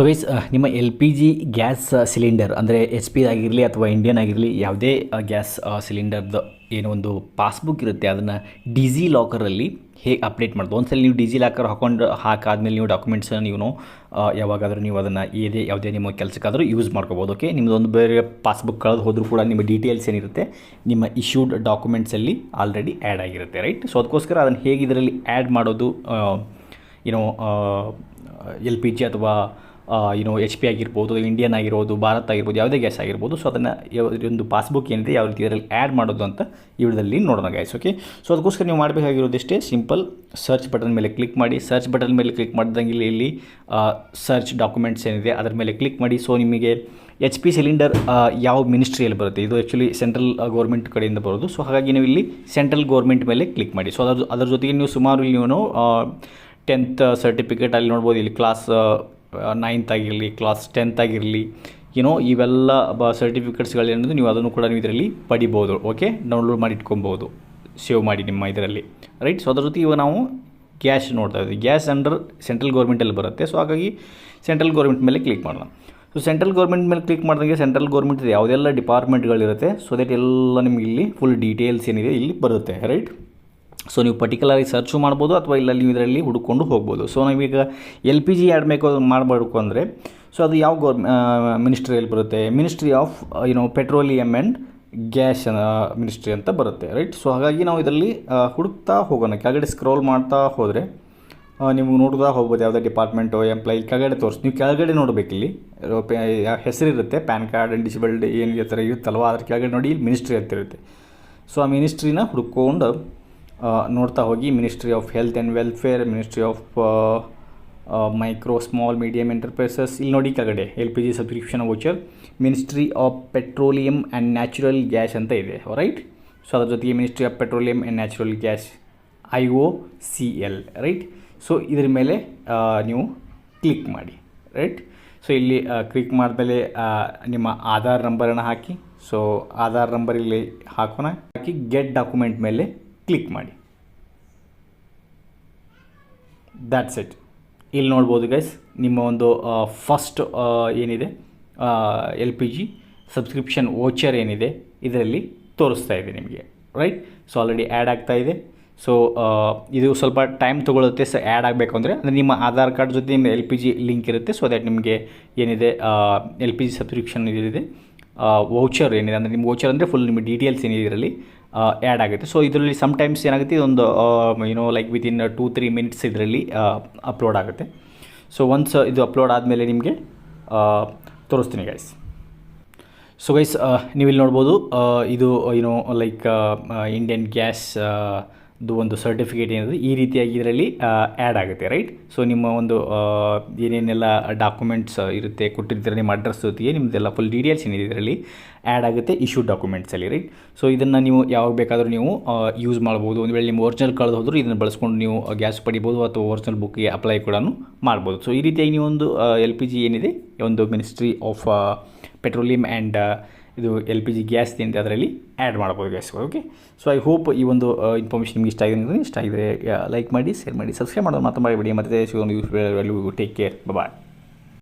So guys ನಿಮ್ಮ L P G gas cylinder ಅಂದರೆ H P ಆಗಿರಲಿ ಅಥವಾ ಇಂಡಿಯನ್ ಆಗಿರಲಿ ಯಾವುದೇ ಗ್ಯಾಸ್ ಸಿಲಿಂಡರ್ದು ಏನೋ ಒಂದು ಪಾಸ್ಬುಕ್ ಇರುತ್ತೆ ಅದನ್ನು ಡಿಜಿ ಲಾಕರಲ್ಲಿ ಹೇಗೆ ಅಪ್ಡೇಟ್ ಮಾಡೋದು. ಒಂದ್ಸಲ ನೀವು ಡಿಜಿ ಲಾಕರ್ ಹಾಕಾದ್ಮೇಲೆ ನೀವು ಡಾಕ್ಯುಮೆಂಟ್ಸನ್ನು ನೀವು ಯಾವಾಗಾದರೂ ನೀವು ಅದನ್ನು ಯಾವುದೇ ನಿಮ್ಮ ಕೆಲಸಕ್ಕಾದರೂ ಯೂಸ್ ಮಾಡ್ಕೋಬೋದು. ಓಕೆ, ನಿಮ್ಮದೊಂದು ಬೇರೆ ಪಾಸ್ಬುಕ್ ಕಳೆದು ಹೋದರೂ ಕೂಡ ನಿಮ್ಮ ಡೀಟೇಲ್ಸ್ ಏನಿರುತ್ತೆ ನಿಮ್ಮ ಇಶ್ಯೂಡ್ ಡಾಕ್ಯುಮೆಂಟ್ಸಲ್ಲಿ ಆಲ್ರೆಡಿ ಆ್ಯಡ್ ಆಗಿರುತ್ತೆ, ರೈಟ್. ಸೊ ಅದಕ್ಕೋಸ್ಕರ ಅದನ್ನು ಹೇಗೆ ಇದರಲ್ಲಿ ಆ್ಯಡ್ ಮಾಡೋದು, ಎಲ್ ಪಿ ಜಿ ಅಥವಾ ಎಚ್ ಪಿ ಆಗಿರ್ಬೋದು, ಇಂಡಿಯನ್ ಆಗಿರ್ಬೋದು, ಭಾರತ್ ಆಗಿರ್ಬೋದು, ಯಾವುದೇ ಗ್ಯಾಸ್ ಆಗಿರ್ಬೋದು. ಸೊ ಅದನ್ನು ಒಂದು ಪಾಸ್ಬುಕ್ ಏನಿದೆ ಯಾವ ರೀತಿ ಇದರಲ್ಲಿ ಆ್ಯಡ್ ಮಾಡೋದು ಅಂತ ಈ ವಿಡಿಯೋದಲ್ಲಿ ನೋಡೋಣ ಗೈಸ್. ಓಕೆ, ಸೊ ಅದಕ್ಕೋಸ್ಕರ ನೀವು ಮಾಡಬೇಕಾಗಿರೋದಿಷ್ಟೇ ಸಿಂಪಲ್, ಸರ್ಚ್ ಬಟನ್ ಮೇಲೆ ಕ್ಲಿಕ್ ಮಾಡಿ. ಸರ್ಚ್ ಬಟನ್ ಮೇಲೆ ಕ್ಲಿಕ್ ಮಾಡಿದಂಗೆ ಇಲ್ಲಿ ಸರ್ಚ್ ಡಾಕ್ಯುಮೆಂಟ್ಸ್ ಏನಿದೆ ಅದರ ಮೇಲೆ ಕ್ಲಿಕ್ ಮಾಡಿ. ಸೊ ನಿಮಗೆ ಎಚ್ ಪಿ ಸಿಲಿಂಡರ್ ಯಾವ ಮಿನಿಸ್ಟ್ರಿಯಲ್ಲಿ ಬರುತ್ತೆ, ಇದು ಆ್ಯಕ್ಚುಲಿ ಸೆಂಟ್ರಲ್ ಗೌರ್ಮೆಂಟ್ ಕಡೆಯಿಂದ ಬರೋದು. ಸೊ ಹಾಗಾಗಿ ನೀವು ಇಲ್ಲಿ ಸೆಂಟ್ರಲ್ ಗೌರ್ಮೆಂಟ್ ಮೇಲೆ ಕ್ಲಿಕ್ ಮಾಡಿ. ಸೊ ಅದರ ಜೊತೆಗೆ ನೀವು ಸುಮಾರು ಇಲ್ಲಿ ನೀವು 10th ಸರ್ಟಿಫಿಕೇಟ್ ಅಲ್ಲಿ ನೋಡ್ಬೋದು. ಇಲ್ಲಿ ಕ್ಲಾಸ್ 9th ಆಗಿರಲಿ, ಕ್ಲಾಸ್ 10th ಆಗಿರಲಿ, ಇವೆಲ್ಲ ಸರ್ಟಿಫಿಕೇಟ್ಸ್ಗಳೇನಿದೆ ನೀವು ಅದನ್ನು ಕೂಡ ನೀವು ಇದರಲ್ಲಿ ಪಡಿಬೋದು. ಓಕೆ, ಡೌನ್ಲೋಡ್ ಮಾಡಿ ಇಟ್ಕೊಬೋದು, ಸೇವ್ ಮಾಡಿ ನಿಮ್ಮ ಇದರಲ್ಲಿ, ರೈಟ್. ಸೊ ಅದರ ಜೊತೆ ಇವಾಗ ನಾವು ಗ್ಯಾಸ್ ನೋಡ್ತಾ ಇದ್ದೀವಿ. ಗ್ಯಾಸ್ ಅಂಡರ್ ಸೆಂಟ್ರಲ್ ಗೌರ್ಮೆಂಟಲ್ಲಿ ಬರುತ್ತೆ. ಸೊ ಹಾಗಾಗಿ ಸೆಂಟ್ರಲ್ ಗೌರ್ಮೆಂಟ್ ಮೇಲೆ ಕ್ಲಿಕ್ ಮಾಡೋಣ. ಸೊ ಸೆಂಟ್ರಲ್ ಗೌರ್ಮೆಂಟ್ ಮೇಲೆ ಕ್ಲಿಕ್ ಮಾಡಿದಂಗೆ ಸೆಂಟ್ರಲ್ ಗೌರ್ಮೆಂಟ್ ಯಾವುದೆಲ್ಲ ಡಿಪಾರ್ಟ್ಮೆಂಟ್ಗಳಿರುತ್ತೆ ಸೊ ದಟ್ ಎಲ್ಲ ನಿಮಗೆ ಇಲ್ಲಿ ಫುಲ್ ಡೀಟೇಲ್ಸ್ ಏನಿದೆ ಇಲ್ಲಿ ಬರುತ್ತೆ, ರೈಟ್. ಸೊ ನೀವು ಪರ್ಟಿಕ್ಯುಲರಾಗಿ ಸರ್ಚು ಮಾಡ್ಬೋದು ಅಥವಾ ಇಲ್ಲ ನೀವು ಇದರಲ್ಲಿ ಹುಡುಕೊಂಡು ಹೋಗ್ಬೋದು. ಸೊ ನಾವೀಗ ಎಲ್ ಪಿ ಜಿ ಆ್ಯಡ್ ಮಾಡಬೇಕು ಅಂದರೆ ಸೊ ಅದು ಯಾವ ಮಿನಿಸ್ಟ್ರಿಯಲ್ಲಿ ಬರುತ್ತೆ, ministry of petroleum and gas ministry ಅಂತ ಬರುತ್ತೆ, ರೈಟ್. ಸೊ ಹಾಗಾಗಿ ನಾವು ಇದರಲ್ಲಿ ಹುಡುಕ್ತಾ ಹೋಗೋಣ. ಕೆಳಗಡೆ ಸ್ಕ್ರೋಲ್ ಮಾಡ್ತಾ ಹೋದರೆ ನೀವು ನೋಡ್ತಾ ಹೋಗ್ಬೋದು ಯಾವುದೇ ಡಿಪಾರ್ಟ್ಮೆಂಟು ಎಂಪ್ಲಾಯಿ ಕೆಳಗಡೆ ನೀವು ಕೆಳಗಡೆ ನೋಡಬೇಕಿಲ್ಲಿ ಹೆಸರಿರುತ್ತೆ, ಪ್ಯಾನ್ ಕಾರ್ಡ್ ಆ್ಯಂಡ್ ಡಿಸೇಬಲ್ಡ್ ಏನು ಥರ ಇರುತ್ತಲ್ವ ಅದ್ರ ಕೆಳಗಡೆ ನೋಡಿ ಇಲ್ಲಿ ಮಿನಿಸ್ಟ್ರಿ ಅಂತ ಇರುತ್ತೆ. ಸೊ ಆ ಮಿನಿಸ್ಟ್ರಿನ ಹುಡ್ಕೊಂಡು ನೋಡ್ತಾ ಹೋಗಿ. Ministry of health and welfare, ministry of micro small medium enterprises, ಇಲ್ಲಿ ನೋಡಿ ಕೆಳಗಡೆ L P G subscription voucher, ministry of petroleum and natural gas ಅಂತ ಇದೆ, ರೈಟ್. ಸೊ ಅದ್ರ ಜೊತೆಗೆ ministry of petroleum and natural gas IOCL, right. So ಇದ್ರ ಮೇಲೆ ನೀವು ಕ್ಲಿಕ್ ಮಾಡಿ, ರೈಟ್. ಸೊ ಇಲ್ಲಿ ಕ್ಲಿಕ್ ಮಾಡಿದ್ಮೇಲೆ ನಿಮ್ಮ ಆಧಾರ್ ನಂಬರನ್ನು ಹಾಕಿ. ಸೊ ಆಧಾರ್ ನಂಬರ್ ಇಲ್ಲಿ ಹಾಕಿ ಗೆಟ್ ಡಾಕ್ಯುಮೆಂಟ್ ಮೇಲೆ ಕ್ಲಿಕ್ ಮಾಡಿ. That's it. ಇಲ್ಲಿ ನೋಡ್ಬೋದು ಗೈಸ್ ನಿಮ್ಮ ಒಂದು ಫಸ್ಟ್ ಏನಿದೆ L P G subscription voucher ಏನಿದೆ ಇದರಲ್ಲಿ ತೋರಿಸ್ತಾ ಇದೆ ನಿಮಗೆ, ರೈಟ್. ಸೊ ಆಲ್ರೆಡಿ ಆ್ಯಡ್ ಆಗ್ತಾ ಇದೆ. ಸೊ ಇದು ಸ್ವಲ್ಪ ಟೈಮ್ ತೊಗೊಳುತ್ತೆ. ಸೊ ಆ್ಯಡ್ ಆಗಬೇಕು ಅಂದರೆ ನಿಮ್ಮ ಆಧಾರ್ ಕಾರ್ಡ್ ಜೊತೆ ನಿಮ್ಮ ಎಲ್ ಪಿ ಜಿ ಲಿಂಕ್ ಇರುತ್ತೆ. ಸೊ ದ್ಯಾಟ್ ನಿಮಗೆ ಏನಿದೆ ಎಲ್ ಪಿ ಜಿ ಸಬ್ಸ್ಕ್ರಿಪ್ಷನ್ ಇದಿದೆ ವೌಚರ್ ಏನಿದೆ ಅಂದರೆ ನಿಮ್ಮ ವೌಚರ್ ಅಂದರೆ ಫುಲ್ ನಿಮ್ಮ ಡೀಟೇಲ್ಸ್ ಏನಿದೆ ಇದರಲ್ಲಿ ಆ್ಯಡ್ ಆಗುತ್ತೆ. ಸೊ ಇದರಲ್ಲಿ ಸಮ್ಟೈಮ್ಸ್ ಏನಾಗುತ್ತೆ ಇದೊಂದು ಲೈಕ್ ವಿತಿನ್ 2-3 ಮಿನಿಟ್ಸ್ ಇದರಲ್ಲಿ ಅಪ್ಲೋಡ್ ಆಗುತ್ತೆ. ಸೊ ಒನ್ಸ್ ಇದು ಅಪ್ಲೋಡ್ ಆದಮೇಲೆ ನಿಮಗೆ ತೋರಿಸ್ತೀನಿ ಗೈಸ್. ಸೊ ಗೈಸ್ ನೀವಿಲ್ಲಿ ನೋಡ್ಬೋದು ಇದು ಲೈಕ್ ಇಂಡಿಯನ್ ಗ್ಯಾಸ್ ಒಂದು ಸರ್ಟಿಫಿಕೇಟ್ ಏನಿದೆ ಈ ರೀತಿಯಾಗಿ ಇದರಲ್ಲಿ ಆ್ಯಡ್ ಆಗುತ್ತೆ, ರೈಟ್. ಸೊ ನಿಮ್ಮ ಒಂದು ಏನೇನೆಲ್ಲ ಡಾಕ್ಯುಮೆಂಟ್ಸ್ ಇರುತ್ತೆ ಕೊಟ್ಟಿರ್ತೀರ ನಿಮ್ಮ ಅಡ್ರೆಸ್ ಜೊತೆಗೆ ನಿಮ್ಮದೆಲ್ಲ ಫುಲ್ ಡೀಟೇಲ್ಸ್ ಏನಿದೆ ಇದರಲ್ಲಿ ಆ್ಯಡ್ ಆಗುತ್ತೆ ಇಶ್ಯೂ ಡಾಕ್ಯುಮೆಂಟ್ಸಲ್ಲಿ, ರೈಟ್. ಸೊ ಇದನ್ನು ನೀವು ಯಾವಾಗ ಬೇಕಾದರೂ ನೀವು ಯೂಸ್ ಮಾಡ್ಬೋದು. ಒಂದು ವೇಳೆ ನಿಮ್ಮ ಒರಿಜಿನಲ್ ಕಳೆದು ಹೋದರೂ ಇದನ್ನು ಬಳಸ್ಕೊಂಡು ನೀವು ಗ್ಯಾಸ್ ಪಡಿಬೋದು ಅಥವಾ ಒರಿಜಿನಲ್ ಬುಕ್ಗೆ ಅಪ್ಲೈ ಕೂಡ ಮಾಡ್ಬೋದು. ಸೊ ಈ ರೀತಿಯಾಗಿ ನೀವು ಒಂದು ಎಲ್ ಪಿ ಜಿ ಏನಿದೆ ಒಂದು ಮಿನಿಸ್ಟ್ರಿ ಆಫ್ ಪೆಟ್ರೋಲಿಯಂ ಆ್ಯಂಡ್ ಇದು ಎಲ್ ಪಿ ಜಿ ಗ್ಯಾಸ್ ಏನಿದೆ ಅದರಲ್ಲಿ ಆ್ಯಡ್ ಮಾಡ್ಬೋದು gas. Okay, so I hope ಈ ಒಂದು ಇನ್ಫಾರ್ಮೇಷನ್ ನಿಮಗೆ ಇಷ್ಟ ಆಗಿದ್ರೆ ಲೈಕ್ ಮಾಡಿ, ಶೇರ್ ಮಾಡಿ, ಸಬ್ಸ್ಕ್ರೈಬ್ ಮಾಡೋದು ಮಾತ್ರ ಮಾಡಿಬಿಡಿ. ಮತ್ತು ಸಿಗೋದು ಟೇಕ್ ಕೇರ್, ಬಾಯ್.